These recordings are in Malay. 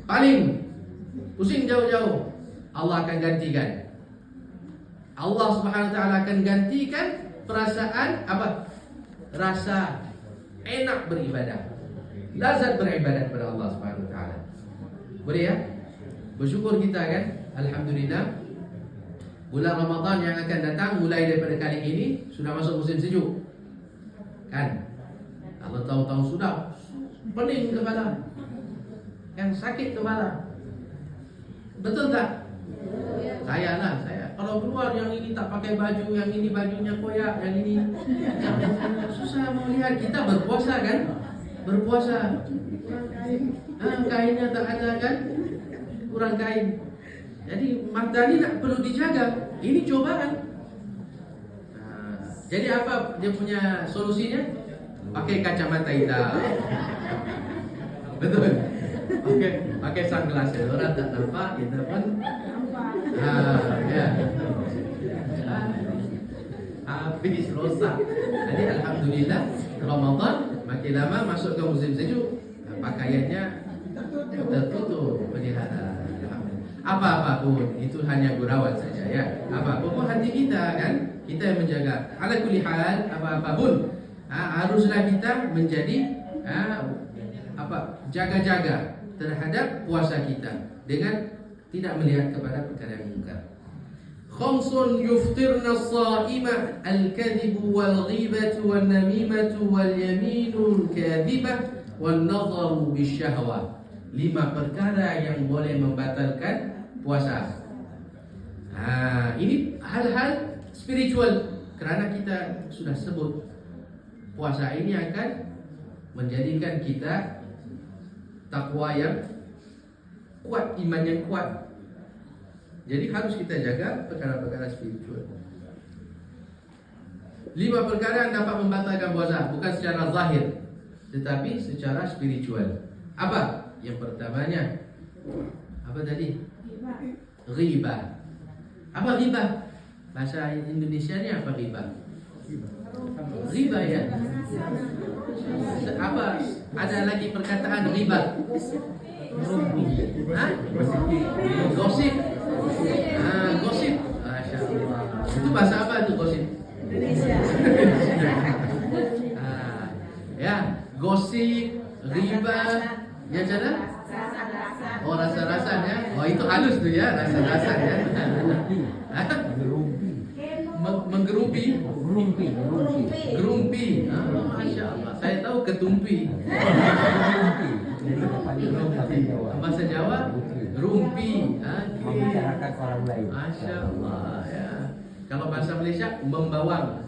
paling pusing jauh-jauh, Allah akan gantikan. Allah Subhanahu wa taala akan gantikan perasaan apa? Rasa enak beribadah, lazat beribadah kepada Allah Subhanahu wa taala. Boleh ya? Bersyukur kita kan? Alhamdulillah. Bulan Ramadan yang akan datang mulai daripada kali ini sudah masuk musim sejuk. Kan? Kalau tahu-tahu sudah pening kepala. Yang sakit kepala. Betul tak? Saya kalau keluar yang ini tak pakai baju, yang ini bajunya koyak, yang ini susah mau lihat. Kita berpuasa kan? Berpuasa. Kainnya tak ada kan? Kurang kain. Jadi mata ni nak perlu dijaga. Ini cobaan. Jadi apa dia punya solusinya? Pakai kacamata hitam. Betul. Pakai sunglass. Orang tak nampak, kita pun ya. Habis rosak. Jadi alhamdulillah Ramadan makin lama masuk ke musim sejuk, pakaiannya tertutup pelihara. Apa-apa pun itu hanya gurauan saja ya. Apa-apa pun hati kita kan, kita yang menjaga. Ala kulli hal, apa-apa pun haruslah kita menjadi jaga-jaga terhadap puasa kita dengan tidak melihat kepada perkara yang mungkar. Khamsun yuftirna as-sa'ima al-kadhibu wal-ghibatu wan-namimatu wal-yaminul kadhibah wan-nadharu bisyahwah. 5 perkara yang boleh membatalkan puasa. Ini hal-hal spiritual. Kerana kita sudah sebut puasa ini akan menjadikan kita takwa yang kuat, iman yang kuat. Jadi harus kita jaga perkara-perkara spiritual. 5 perkara yang dapat membatalkan puasa, bukan secara zahir, tetapi secara spiritual. Apa? Yang pertamanya apa tadi? Ghibah. Apa ghibah? Bahasa Indonesia ni apa ghibah? Ghibah ya. Apa? Ada lagi perkataan ghibah? Gosip. Gosip. Masya Allah. Itu bahasa apa itu gosip? Indonesia. Ya, gosip, ghibah. Ya cara? Oh rasa-rasanya. Oh itu halus tuh ya, rasa-rasanya. Menggerupi. Gerumpi. Masya Allah. Saya tahu ketumpi. Bahasa Jawa rumpi. Membicarakan orang lain. Masya Allah ya. Kalau bahasa Malaysia membawang.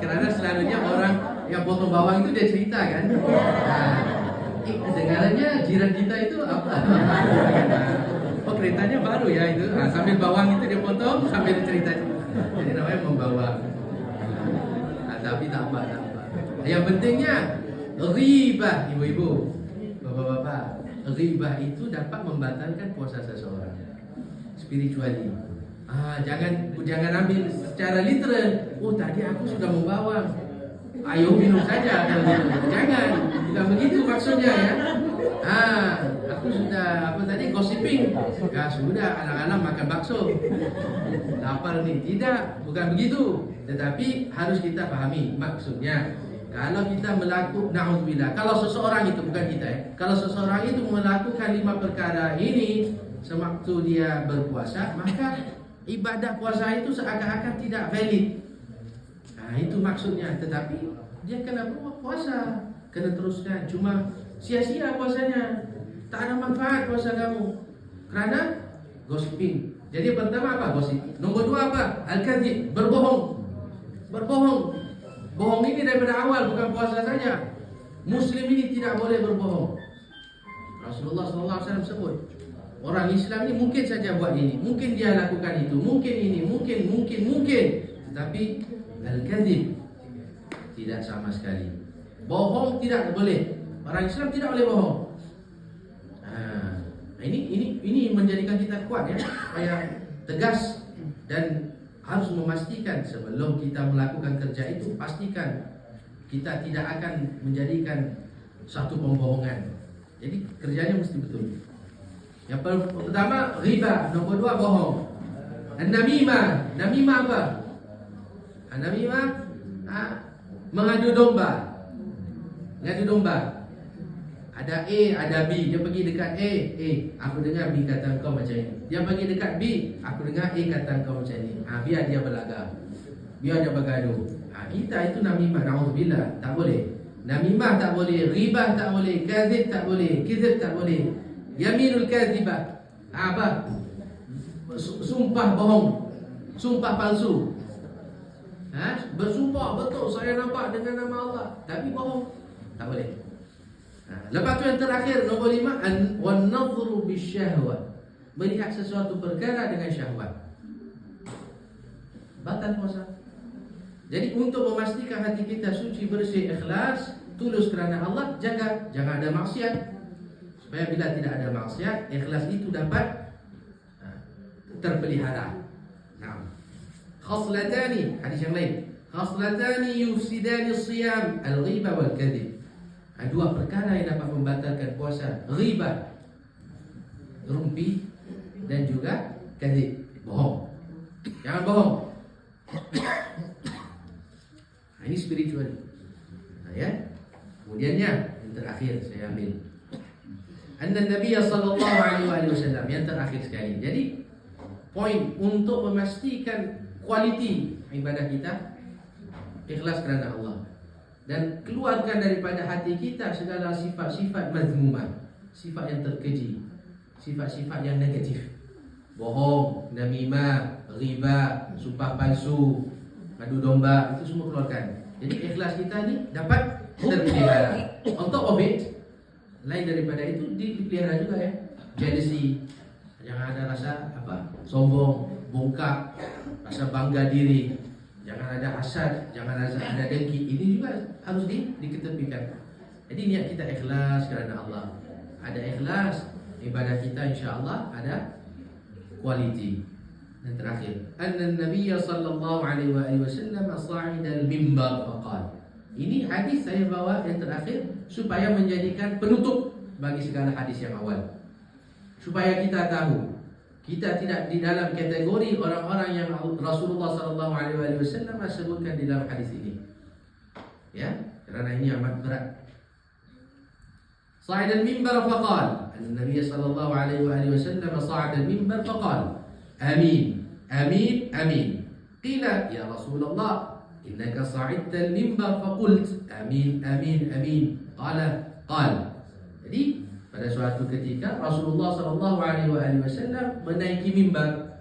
Kerana selalunya orang yang potong bawang itu dia cerita kan. Kedengarannya jiran kita itu apa? Oh keretanya baru ya itu. Sambil bawang itu dia potong sambil cerita. Jadi namanya membawang. Tapi tak apa. Yang pentingnya ghibah, ibu-ibu, bapak-bapak. Ghibah itu dapat membatalkan puasa seseorang spiritually. Jangan ambil secara literal. Oh tadi aku sudah membawang, ayo minum saja. Jangan, bukan begitu maksudnya ya. Aku sudah gossiping. Ya sudah, anak-anak makan bakso. Lapar nih. Tidak, bukan begitu. Tetapi harus kita pahami maksudnya. Kalau kita melakukan, na'udzubillah, kalau seseorang itu, bukan kita ya, kalau seseorang itu melakukan 5 perkara ini sewaktu dia berpuasa, maka ibadah puasa itu seakan-akan tidak valid. Itu maksudnya. Tetapi dia kena puasa, kena teruskan. Cuma sia-sia puasanya, tak ada manfaat puasa kamu kerana gossiping. Jadi pertama apa? Gosip. Nombor 2 apa? Al-kadhib, berbohong. Bohong ini daripada awal, bukan puasa saja. Muslim ini tidak boleh berbohong. Rasulullah SAW sebut, orang Islam ini mungkin saja buat ini, mungkin dia lakukan itu, mungkin ini, mungkin. Tetapi al-kadhib tidak sama sekali. Bohong tidak boleh. Orang Islam tidak boleh bohong. Ini menjadikan kita kuat ya, supaya tegas dan harus memastikan sebelum kita melakukan kerja itu, pastikan kita tidak akan menjadikan satu pembohongan. Jadi kerjanya mesti betul. Yang pertama riba, nombor dua bohong. An-namimah, namimah apa? An-namimah mengadu domba. Mengadu domba. Ada A, ada B. Dia pergi dekat A, aku dengar B kata kau macam ni. Dia pergi dekat B, aku dengar A kata kau macam ni. Biar dia berlagak, biar dia bergaduh. Kita itu namimah, na'udzubillah, tak boleh. Namimah tak boleh, ribah tak boleh, kazib tak boleh, kizib tak boleh. Yaminul kazibah, apa? Sumpah bohong, sumpah palsu. Bersumpah betul saya nampak dengan nama Allah, tapi bohong, tak boleh. Lepas tu yang terakhir, nombor 5, wan-nadhru bisyahwat, melihat sesuatu perkara dengan syahwat, batal puasa. Jadi untuk memastikan hati kita suci, bersih, ikhlas, tulus kerana Allah, jaga, jangan ada maksiat. Supaya bila tidak ada maksiat, ikhlas itu dapat terpelihara. Nah, khaslatani, hadis yang lain, khaslatani yufsidani siyam, al-ghibah wal-kadhib. Dua perkara yang dapat membatalkan puasa, ghibah, rumpi, dan juga kadhib, bohong. Jangan bohong. Ini spiritual. Ya. Kemudiannya yang terakhir saya ambil. Anna Nabi sallallahu alaihi wasallam, yang terakhir sekali. Jadi poin untuk memastikan kualiti ibadah kita, ikhlas kerana Allah, dan keluarkan daripada hati kita segala sifat-sifat mazmumah, sifat yang terkeji, sifat-sifat yang negatif. Bohong, namimah, riba, sumpah palsu, adu domba, itu semua keluarkan. Jadi ikhlas kita ni dapat terpelihara. On top of it, lain daripada itu dipelihara juga ya. Jealousy, jangan ada rasa sombong, bongkak, rasa bangga diri. Jangan ada hasad, jangan ada dengki. Ini juga harus diketepikan. Jadi niat kita ikhlas kerana Allah. Ada ikhlas, ibadah kita insya-Allah ada kualiti. Dan terakhir, anna Nabi sallallahu alaihi wasallam sa'ida al-mimbar faqala. Ini hadis saya bawa yang terakhir supaya menjadikan penutup bagi segala hadis yang awal. Supaya kita tahu kita tidak di dalam kategori orang-orang yang Rasulullah sallallahu alaihi wasallam sebutkan di dalam hadis ini. Ya, kerana ini amat berat. Sa'ida al-mimbar faqala. An-Nabi sallallahu alaihi wasallam sa'ida al-mimbar faqala. Amin, amin, amin. Qila ya Rasulullah, innaka sa'idta al-mimbar faqult amin, amin, amin. Qala. Jadi pada suatu ketika Rasulullah sallallahu alaihi wasallam menaiki mimbar,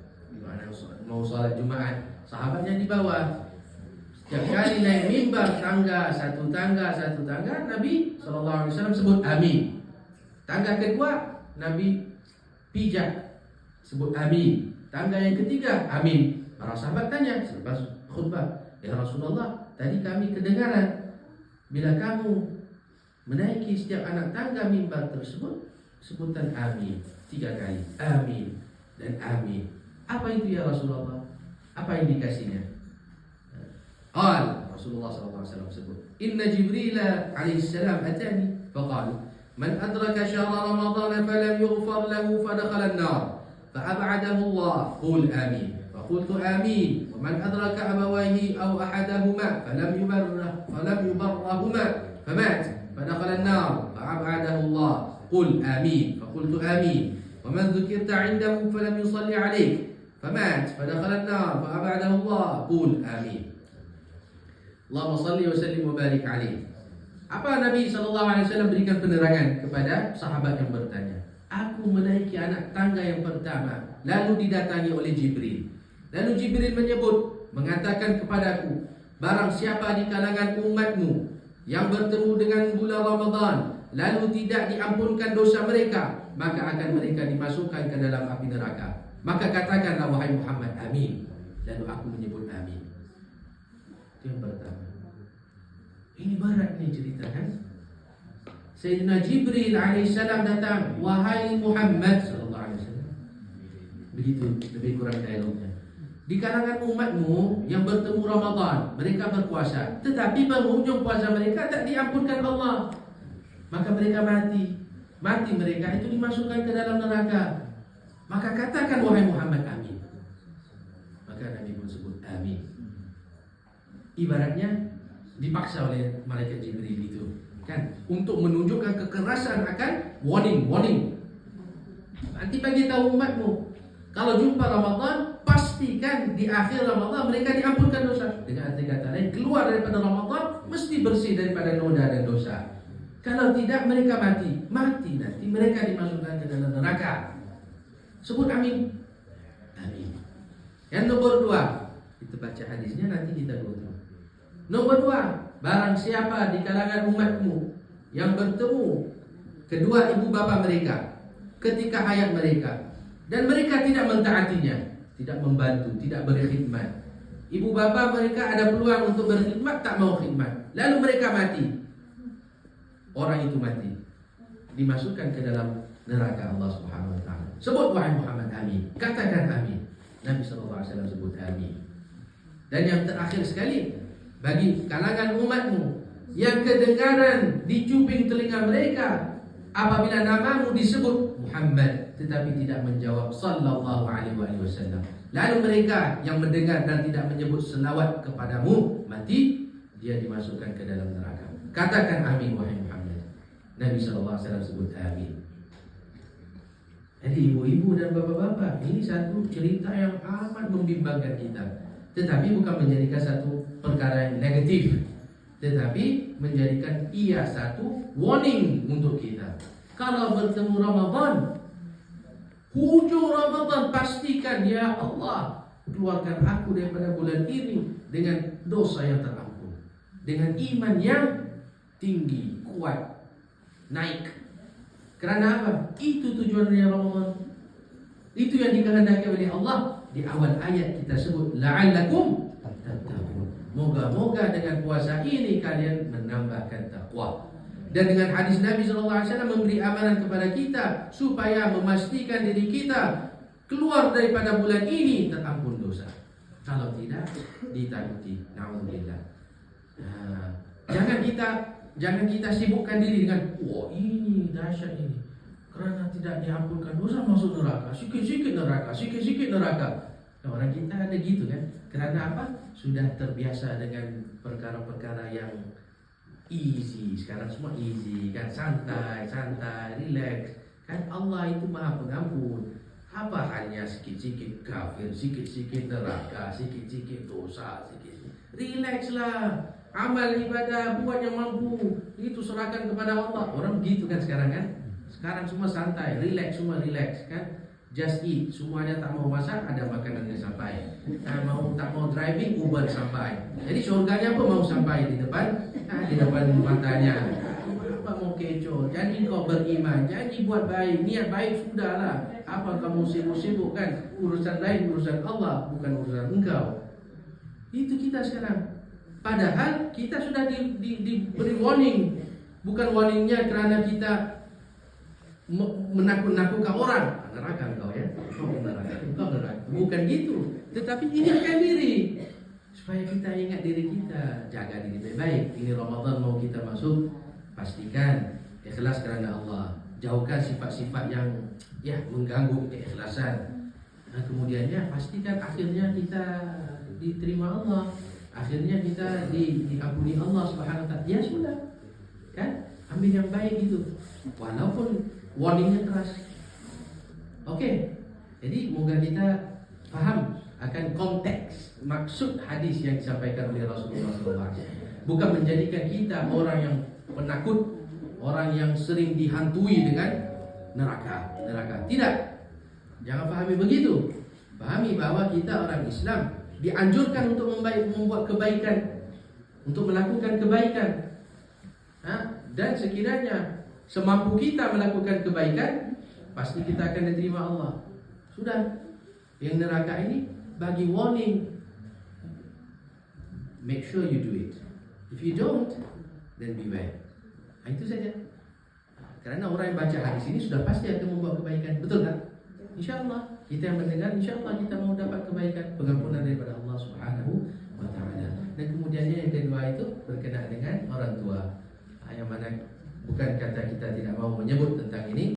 mau salat Jumaat, sahabatnya di bawah. Setiap kali naik mimbar, satu tangga, Nabi sallallahu alaihi wasallam sebut amin. Tangga kedua, Nabi pijak, sebut amin. Tangga yang ketiga, amin. Para sahabat tanya selepas khutbah, ya Rasulullah, tadi kami kedengaran bila kamu menaiki setiap anak tangga mimbar tersebut sebutan amin 3 kali, amin dan amin. Apa itu ya Rasulullah? Apa indikasinya? Rasulullah SAW sebut, Inna Jibril alaihissalam atani faqala man adraka syahra Ramadan falam yughfar lahu fadakhala an-nar فأبعده الله قل آمين فقلت آمين ومن أدرك أبويه أو أحدهما فلم يبرهما فمات فدخل النار فأبعده الله قل آمين فقلت آمين ومن ذكرت عنده فلم يصلي عليك فمات فدخل النار فأبعده الله قل آمين اللهم صل وسلم وبارك عليه. Apa Nabi SAW berikan penerangan kepada sahabat yang bertanya? Aku menaiki anak tangga yang pertama, lalu didatangi oleh Jibril. Lalu Jibril menyebut, mengatakan kepadaku, barang siapa di kalangan umatmu yang bertemu dengan bulan Ramadan, lalu tidak diampunkan dosa mereka, maka akan mereka dimasukkan ke dalam api neraka. Maka katakanlah wahai Muhammad, amin. Lalu aku menyebut amin. Itu yang pertama. Ini berat nih cerita kan? Sayyidina Jibril alaihissalam datang, wahai Muhammad sallallahu alaihi wasallam. Begitu lebih kurang dialognya. Di kalangan umatmu yang bertemu Ramadan, mereka berpuasa, tetapi penghujung puasa mereka tak diampunkan Allah. Maka mereka mati. mati mereka itu dimasukkan ke dalam neraka. Maka katakan wahai Muhammad, amin. Maka Nabi pun sebut amin. Ibaratnya dipaksa oleh malaikat Jibril itu, kan, untuk menunjukkan kekerasan akan warning. Nanti bagi tahu umatmu, kalau jumpa Ramadan, pastikan di akhir Ramadan mereka diampunkan dosa. Dengan arti kata lain, keluar daripada Ramadan mesti bersih daripada noda dan dosa. Kalau tidak mereka mati nanti mereka dimasukkan ke dalam neraka. Sebut amin. Amin. Yang nomor 2, kita baca hadisnya nanti kita go. Nomor 2, barang siapa di kalangan umatmu yang bertemu kedua ibu bapa mereka ketika hayat mereka dan mereka tidak mentaatinya, tidak membantu, tidak berkhidmat. Ibu bapa mereka ada peluang untuk berkhidmat, tak mau khidmat, lalu mereka mati. Orang itu mati, dimasukkan ke dalam neraka Allah Subhanahu wa taala. Sebut wahai Muhammad amin. Katakan amin. Nabi sallallahu alaihi wasallam sebut amin. Dan yang terakhir sekali, bagi kalangan umatmu yang kedengaran di cuping telinga mereka apabila namamu disebut Muhammad tetapi tidak menjawab sallallahu alaihi wasallam, lalu mereka yang mendengar dan tidak menyebut selawat kepadamu mati, dia dimasukkan ke dalam neraka. Katakan amin wahai Muhammad. Nabi sallallahu alaihi wasallam sebut amin. Jadi ibu-ibu dan bapak-bapak, ini satu cerita yang amat membimbangkan kita, tetapi bukan menjadikan satu perkara yang negatif, tetapi menjadikan ia satu warning untuk kita. Kalau bertemu Ramadan, hujung Ramadan, pastikan ya Allah, keluarkan aku daripada bulan ini dengan dosa yang terampun, dengan iman yang tinggi, kuat, naik. Kerana apa? Itu tujuannya Ramadan. Itu yang dikehendaki oleh Allah. Di awal ayat kita sebut la'allakum tattaqun. Moga-moga dengan puasa ini kalian menambahkan takwa. Dan dengan hadis Nabi SAW memberi amaran kepada kita supaya memastikan diri kita keluar daripada bulan ini terampun dosa. Kalau tidak, ditakuti. Na'udzubillah. Jangan kita sibukkan diri dengan ini dahsyat ini. Kerana tidak diampunkan dosa masuk neraka, sikit-sikit neraka. Orang kita ada gitu kan. Kerana apa? Sudah terbiasa dengan perkara-perkara yang easy. Sekarang semua easy kan, santai, relax. Kan Allah itu Maha Pengampun. Apa halnya sikit-sikit kafir, sikit-sikit neraka, sikit-sikit dosa, sikit-sikit. Relaxlah. Amal ibadah buat yang mampu, itu serahkan kepada Allah. Orang begitu kan sekarang kan. Sekarang semua santai, relax kan. Just eat, semuanya tak mau masak, ada makanannya sampai. Tak mau driving, Uber sampai. Jadi surganya pun mau sampai di depan matanya. Apa mau kecoh? Janji kau beriman, janji buat baik, niat baik sudahlah. Apa kamu sibuk-sibuk kan? Urusan lain, urusan Allah, bukan urusan engkau. Itu kita sekarang. Padahal kita sudah diberi warning. Bukan warningnya kerana kita menakut-nakutkan orang. Neraka engkau ya, engkau neraka. Bukan gitu. Tetapi ingatkan diri supaya kita ingat diri kita, jaga diri baik-baik. Ini Ramadan mau kita masuk, pastikan ikhlas kerana Allah. Jauhkan sifat-sifat yang mengganggu keikhlasan. Dan kemudiannya pastikan akhirnya kita diterima Allah. Akhirnya kita diampuni Allah Subhanahu wa taala. Ya sudah. Kan? Ambil yang baik itu. Walaupun warningnya keras. Okey. Jadi moga kita faham akan konteks maksud hadis yang disampaikan oleh Rasulullah SAW. Bukan menjadikan kita orang yang penakut, orang yang sering dihantui dengan neraka. Tidak. Jangan fahami begitu. Fahami bahwa kita orang Islam dianjurkan untuk membuat kebaikan, untuk melakukan kebaikan. Dan sekiranya semampu kita melakukan kebaikan, pasti kita akan diterima Allah. Sudah. Yang neraka ini bagi warning. Make sure you do it. If you don't, then beware. Itu saja. Karena orang yang baca hadis ini sudah pasti akan membuat kebaikan. Betul tak? InsyaAllah kita yang mendengar, insyaAllah kita mau dapat kebaikan, pengampunan daripada Allah Subhanahu wa ta'ala. Dan kemudiannya yang kedua itu berkenaan dengan orang tua. Yang mana Bukan kata kita tidak mau menyebut tentang ini,